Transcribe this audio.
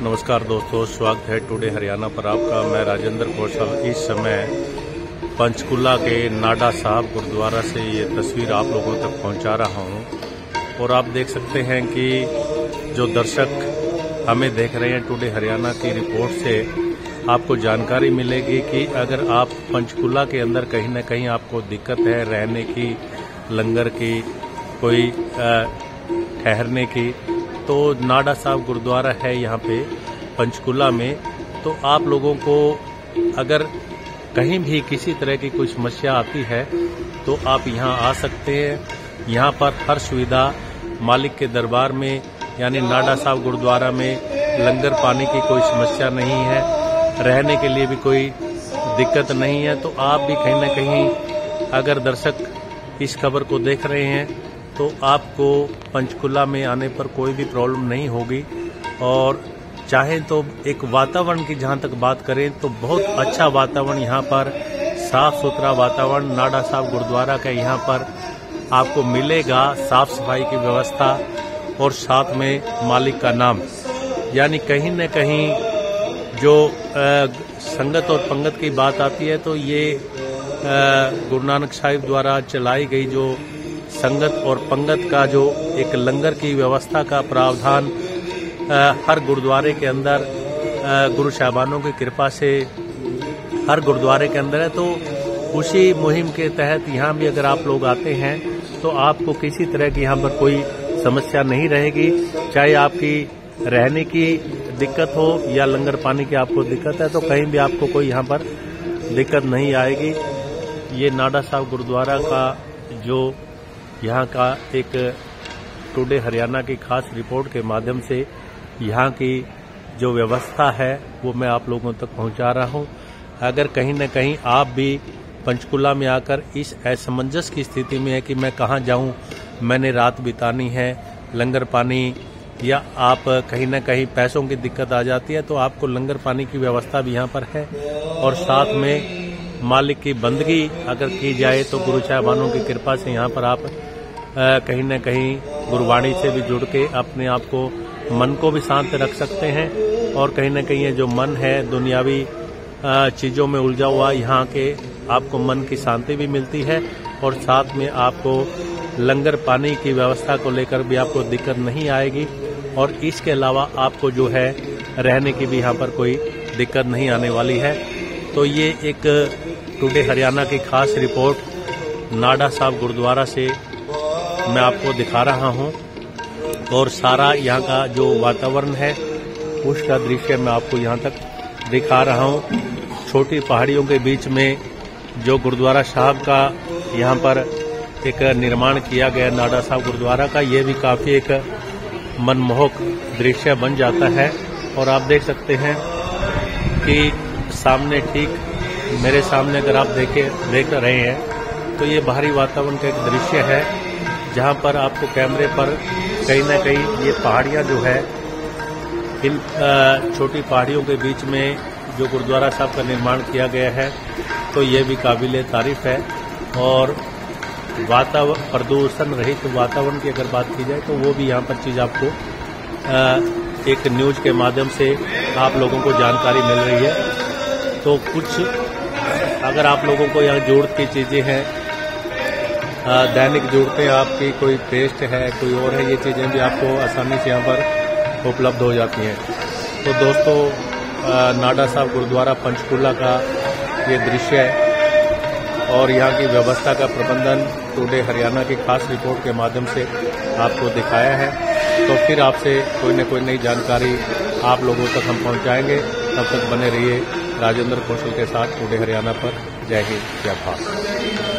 नमस्कार दोस्तों, स्वागत है टुडे हरियाणा पर आपका। मैं राजेंद्र कौशल इस समय पंचकुला के नाडा साहब गुरुद्वारा से ये तस्वीर आप लोगों तक पहुंचा रहा हूं। और आप देख सकते हैं कि जो दर्शक हमें देख रहे हैं टुडे हरियाणा की रिपोर्ट से आपको जानकारी मिलेगी कि अगर आप पंचकुला के अंदर कहीं न कहीं आपको दिक्कत है रहने की, लंगर की, कोई ठहरने की, तो नाडा साहब गुरुद्वारा है यहाँ पे पंचकुला में। तो आप लोगों को अगर कहीं भी किसी तरह की कोई समस्या आती है तो आप यहाँ आ सकते हैं। यहाँ पर हर सुविधा मालिक के दरबार में यानी नाडा साहब गुरुद्वारा में लंगर पानी की कोई समस्या नहीं है, रहने के लिए भी कोई दिक्कत नहीं है। तो आप भी कहीं न कहीं अगर दर्शक इस खबर को देख रहे हैं तो आपको पंचकुला में आने पर कोई भी प्रॉब्लम नहीं होगी। और चाहें तो एक वातावरण की जहां तक बात करें तो बहुत अच्छा वातावरण यहाँ पर, साफ सुथरा वातावरण नाडा साहब गुरुद्वारा का यहाँ पर आपको मिलेगा। साफ सफाई की व्यवस्था और साथ में मालिक का नाम, यानी कहीं न कहीं जो संगत और पंगत की बात आती है तो ये गुरु नानक साहिब द्वारा चलाई गई जो संगत और पंगत का जो एक लंगर की व्यवस्था का प्रावधान हर गुरुद्वारे के अंदर गुरु साहबानों की कृपा से हर गुरुद्वारे के अंदर है। तो उसी मुहिम के तहत यहाँ भी अगर आप लोग आते हैं तो आपको किसी तरह की यहाँ पर कोई समस्या नहीं रहेगी। चाहे आपकी रहने की दिक्कत हो या लंगर पानी की आपको दिक्कत है तो कहीं भी आपको कोई यहाँ पर दिक्कत नहीं आएगी। ये नाडा साहब गुरुद्वारा का जो यहाँ का एक टुडे हरियाणा की खास रिपोर्ट के माध्यम से यहाँ की जो व्यवस्था है वो मैं आप लोगों तक पहुँचा रहा हूँ। अगर कहीं न कहीं आप भी पंचकुला में आकर इस असमंजस की स्थिति में है कि मैं कहाँ जाऊँ, मैंने रात बितानी है, लंगर पानी या आप कहीं न कहीं पैसों की दिक्कत आ जाती है तो आपको लंगर पानी की व्यवस्था भी यहाँ पर है। और साथ में मालिक की बंदगी अगर की जाए तो गुरु साहबानों की कृपा से यहाँ पर आप कहीं न कहीं गुरुवाणी से भी जुड़ के अपने आप को, मन को भी शांत रख सकते हैं। और कहीं न कहीं ये जो मन है दुनियावी चीज़ों में उलझा हुआ, यहाँ के आपको मन की शांति भी मिलती है। और साथ में आपको लंगर पानी की व्यवस्था को लेकर भी आपको दिक्कत नहीं आएगी। और इसके अलावा आपको जो है रहने की भी यहाँ पर कोई दिक्कत नहीं आने वाली है। तो ये एक टुडे हरियाणा की खास रिपोर्ट नाडा साहब गुरुद्वारा से मैं आपको दिखा रहा हूँ। और सारा यहाँ का जो वातावरण है उसका दृश्य मैं आपको यहाँ तक दिखा रहा हूँ। छोटी पहाड़ियों के बीच में जो गुरुद्वारा साहब का यहाँ पर एक निर्माण किया गया नाडा साहब गुरुद्वारा का, ये भी काफ़ी एक मनमोहक दृश्य बन जाता है। और आप देख सकते हैं कि सामने, ठीक मेरे सामने अगर आप देख रहे हैं तो ये बाहरी वातावरण का एक दृश्य है जहां पर आपको कैमरे पर कहीं ना कहीं ये पहाड़ियां जो है, इन छोटी पहाड़ियों के बीच में जो गुरुद्वारा साहब का निर्माण किया गया है तो ये भी काबिल तारीफ है। और प्रदूषण रहित वातावरण की अगर बात की जाए तो वो भी यहाँ पर चीज़ आपको एक न्यूज़ के माध्यम से आप लोगों को जानकारी मिल रही है। तो कुछ अगर आप लोगों को यहाँ जरूरत की चीज़ें हैं, दैनिक जरूरतें आपकी, कोई पेस्ट है, कोई और है, ये चीज़ें भी आपको आसानी से यहाँ पर उपलब्ध हो जाती हैं। तो दोस्तों, नाडा साहब गुरुद्वारा पंचकुला का ये दृश्य है और यहाँ की व्यवस्था का प्रबंधन टुडे हरियाणा की खास रिपोर्ट के माध्यम से आपको दिखाया है। तो फिर आपसे कोई न कोई नई जानकारी आप लोगों तक हम पहुँचाएंगे। तब तक बने रहिए राजेंद्र कौशल के साथ टुडे हरियाणा पर। जय हिंद, जय भारत।